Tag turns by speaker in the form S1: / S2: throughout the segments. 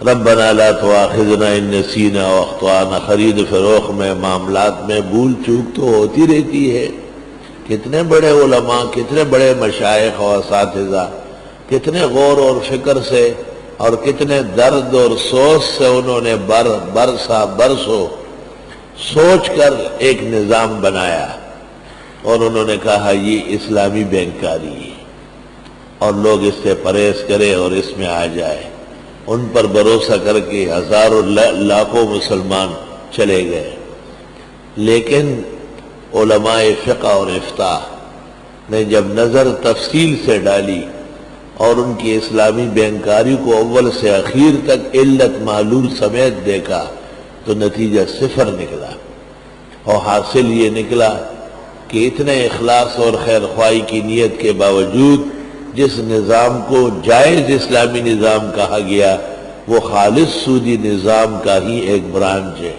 S1: ربنا لا تواخذنا ان نسینا واخطانا، خرید فروخت میں معاملات میں بھول چوک تو ہوتی رہتی ہے۔ کتنے بڑے علماء، کتنے بڑے مشائخ اور اساتذہ کتنے غور اور فکر سے اور کتنے درد اور سوچ سے انہوں نے برسوں سوچ کر ایک نظام بنایا، اور انہوں نے کہا یہ اسلامی بینکاری ہے اور لوگ اس سے پرہیز کرے اور اس میں آ جائے۔ ان پر بھروسہ کر کے ہزاروں لاکھوں مسلمان چلے گئے، لیکن علماء فقہ اور افتاء نے جب نظر تفصیل سے ڈالی اور ان کی اسلامی بینکاری کو اول سے اخیر تک علت معلول سمیت دیکھا تو نتیجہ صفر نکلا، اور حاصل یہ نکلا کہ اتنے اخلاص اور خیر خواہی کی نیت کے باوجود جس نظام کو جائز اسلامی نظام کہا گیا وہ خالص سودی نظام کا ہی ایک برانچ ہے،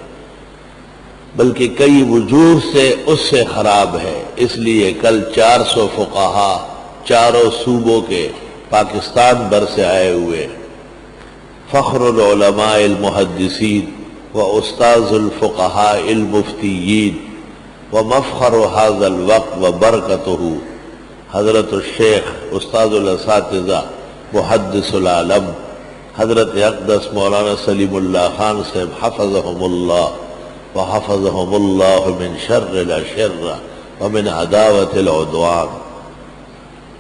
S1: بلکہ کئی وجوہ سے اس سے خراب ہے۔ اس لیے کل 400 فقہا چاروں صوبوں کے پاکستان بھر سے آئے ہوئے، فخر العلماء المحدثین و استاذ الفقہاء المفتیین و مفخر هذا الوقت و برکتہ حضرت الشیخ استاذ الاساتذہ محدث العالم حضرت اقدس مولانا سلیم اللہ خان صاحب حفظہم اللہ وحفظہم اللہ من شر الاشر ومن عداوت العدوان۔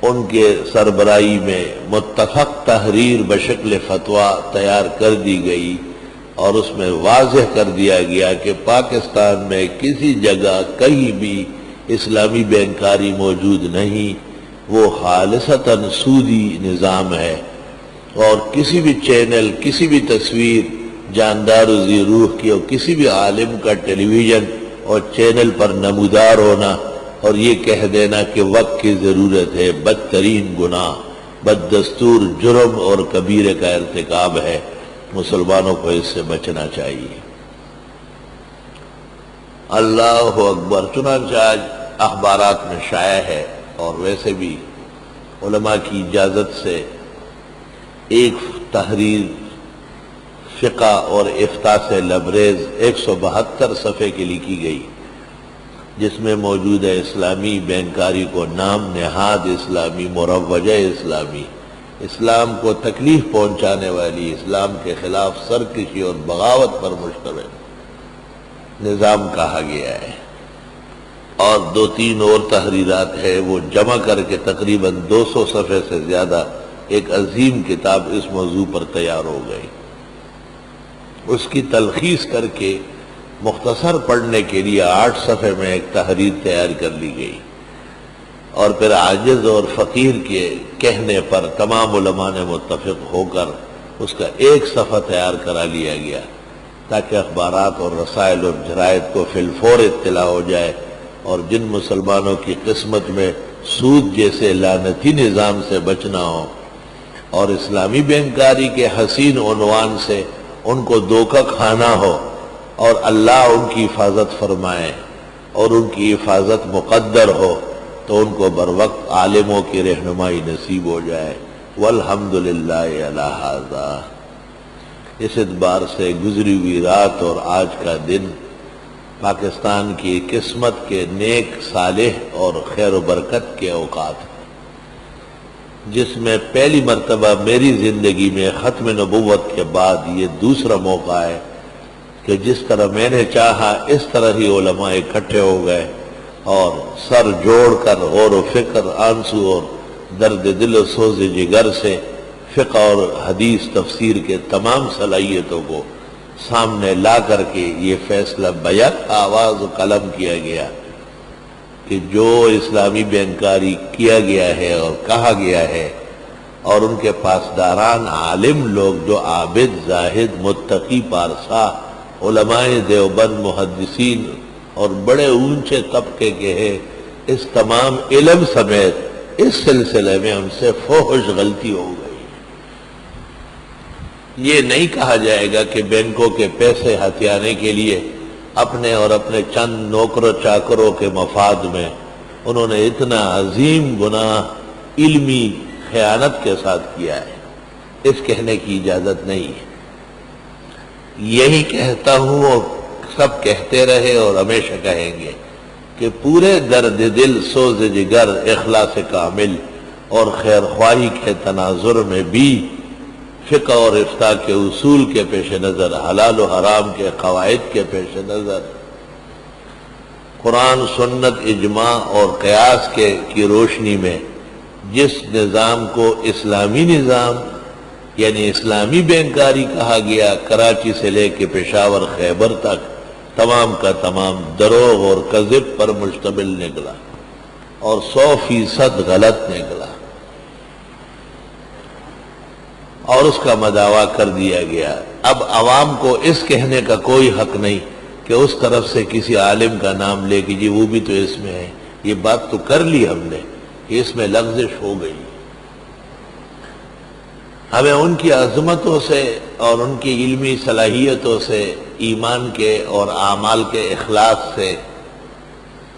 S1: ان کے سربراہی میں متفق تحریر بشکل فتویٰ تیار کر دی گئی، اور اس میں واضح کر دیا گیا کہ پاکستان میں کسی جگہ کہیں بھی اسلامی بینکاری موجود نہیں، وہ خالصتاً سودی نظام ہے، اور کسی بھی چینل، کسی بھی تصویر جاندار و ذی روح کی اور کسی بھی عالم کا ٹیلی ویژن اور چینل پر نمودار ہونا اور یہ کہہ دینا کہ وقت کی ضرورت ہے، بدترین گناہ، بددستور جرم اور کبیرے کا ارتکاب ہے۔ مسلمانوں کو اس سے بچنا چاہیے۔ اللہ اکبر۔ چنانچہ آج اخبارات میں شائع ہے، اور ویسے بھی علماء کی اجازت سے ایک تحریر فقہ اور افتاء سے لبریز 172 صفحے کی لکھی گئی، جس میں موجود ہے اسلامی بینکاری کو نام نہاد اسلامی، مروجہ اسلامی، اسلام کو تکلیف پہنچانے والی، اسلام کے خلاف سرکشی اور بغاوت پر مشتمل نظام کہا گیا ہے۔ اور 2-3 اور تحریرات ہے، وہ جمع کر کے تقریباً 200 صفحے سے زیادہ ایک عظیم کتاب اس موضوع پر تیار ہو گئی۔ اس کی تلخیص کر کے مختصر پڑھنے کے لیے 8 صفحے میں ایک تحریر تیار کر لی گئی، اور پھر عاجز اور فقیر کے کہنے پر تمام علماء نے متفق ہو کر اس کا ایک صفحہ تیار کرا لیا گیا، تاکہ اخبارات اور رسائل اور جرائد کو فی الفور اطلاع ہو جائے، اور جن مسلمانوں کی قسمت میں سود جیسے لعنتی نظام سے بچنا ہو اور اسلامی بینکاری کے حسین عنوان سے ان کو دھوکہ کھانا ہو، اور اللہ ان کی حفاظت فرمائے اور ان کی حفاظت مقدر ہو، تو ان کو بروقت عالموں کی رہنمائی نصیب ہو جائے۔ والحمدللہ علی ھذا۔ اس اعتبار سے گزری ہوئی رات اور آج کا دن پاکستان کی قسمت کے نیک، صالح اور خیر و برکت کے اوقات ہیں، جس میں پہلی مرتبہ میری زندگی میں ختم نبوت کے بعد یہ دوسرا موقع ہے کہ جس طرح میں نے چاہا اس طرح ہی علماء اکٹھے ہو گئے، اور سر جوڑ کر غور و فکر، آنسو اور درد دل و سوز جگر سے فقہ اور حدیث تفسیر کے تمام صلاحیتوں کو سامنے لا کر کے یہ فیصلہ بیک آواز و قلم کیا گیا کہ جو اسلامی بینکاری کیا گیا ہے اور کہا گیا ہے، اور ان کے پاسداران عالم لوگ جو عابد، زاہد، متقی، پارسا علماء دیوبند، محدثین اور بڑے اونچے طبقے کے ہیں، اس تمام علم سمیت اس سلسلے میں ہم سے فحش غلطی ہو گئی۔ یہ نہیں کہا جائے گا کہ بینکوں کے پیسے ہتھیانے کے لیے اپنے اور اپنے چند نوکروں چاکروں کے مفاد میں انہوں نے اتنا عظیم گناہ علمی خیانت کے ساتھ کیا ہے، اس کہنے کی اجازت نہیں ہے۔ یہی کہتا ہوں اور سب کہتے رہے اور ہمیشہ کہیں گے کہ پورے درد دل، سوز جگر، اخلاص کامل اور خیر خواہی کے تناظر میں بھی فقہ اور افتاء کے اصول کے پیش نظر، حلال و حرام کے قواعد کے پیش نظر، قرآن، سنت، اجماع اور قیاس کی روشنی میں جس نظام کو اسلامی نظام یعنی اسلامی بینکاری کہا گیا، کراچی سے لے کے پشاور، خیبر تک تمام کا تمام دروغ اور کذب پر مشتمل نکلا اور 100% غلط نکلا، اور اس کا مداوا کر دیا گیا۔ اب عوام کو اس کہنے کا کوئی حق نہیں کہ اس طرف سے کسی عالم کا نام لے کہ جی وہ بھی تو اس میں ہے۔ یہ بات تو کر لی ہم نے کہ اس میں لغزش ہو گئی۔ ہمیں ان کی عظمتوں سے اور ان کی علمی صلاحیتوں سے، ایمان کے اور اعمال کے اخلاص سے،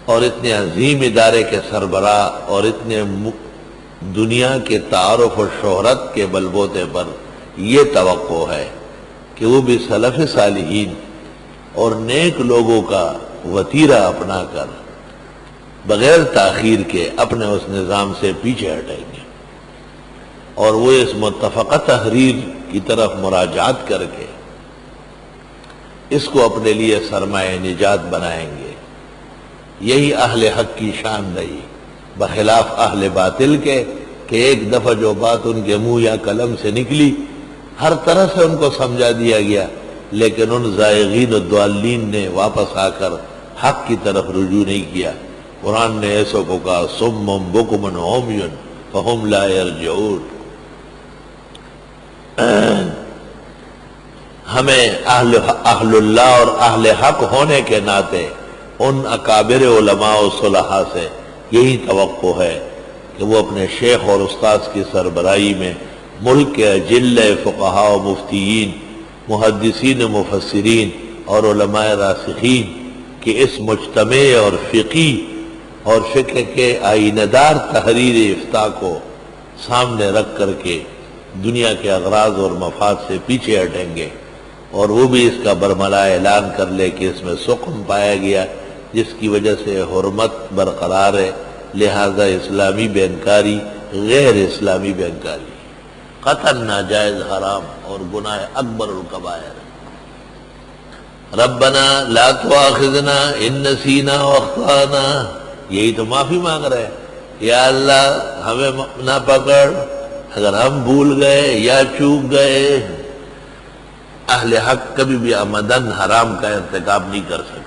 S1: اور اتنے عظیم ادارے کے سربراہ اور اتنے دنیا کے تعارف و شہرت کے بلبوتے پر یہ توقع ہے کہ وہ بھی سلف صالحین اور نیک لوگوں کا وتیرہ اپنا کر بغیر تاخیر کے اپنے اس نظام سے پیچھے ہٹیں گے، اور وہ اس متفقہ تحریر کی طرف مراجعات کر کے اس کو اپنے لیے سرمایہ نجات بنائیں گے۔ یہی اہل حق کی شان رہی، بخلاف اہل باطل کے کہ ایک دفعہ جو بات ان کے منہ یا قلم سے نکلی ہر طرح سے ان کو سمجھا دیا گیا، لیکن ان زائغین و ضالین نے واپس آ کر حق کی طرف رجوع نہیں کیا۔ قرآن نے ایسوں کو کہا صم بکم عمی فہم لا یرجعون۔ ہمیں اہل اللہ اور اہل حق ہونے کے ناطے ان اکابر علماء و صلحاء سے یہی توقع ہے کہ وہ اپنے شیخ اور استاذ کی سربراہی میں ملک کے اجل فقہاء و مفتیین، محدثین و مفسرین اور علماء راسخین کی اس مجتمع اور فقی اور فقہ کے آئینہ دار تحریر افتاء کو سامنے رکھ کر کے دنیا کے اغراض اور مفاد سے پیچھے ہٹیں گے، اور وہ بھی اس کا برملا اعلان کر لے کہ اس میں سقم پایا گیا جس کی وجہ سے حرمت برقرار ہے، لہذا اسلامی بینکاری غیر اسلامی بینکاری، قطعاً ناجائز حرام اور گناہ اکبر الکبائر۔ ربنا لا تؤاخذنا ان نسینا واخطانا، یہی تو معافی مانگ رہے ہیں، یا اللہ ہمیں نہ پکڑ اگر ہم بھول گئے یا چوک گئے۔ اہل حق کبھی بھی عمدن حرام کا ارتکاب نہیں کر سکتے۔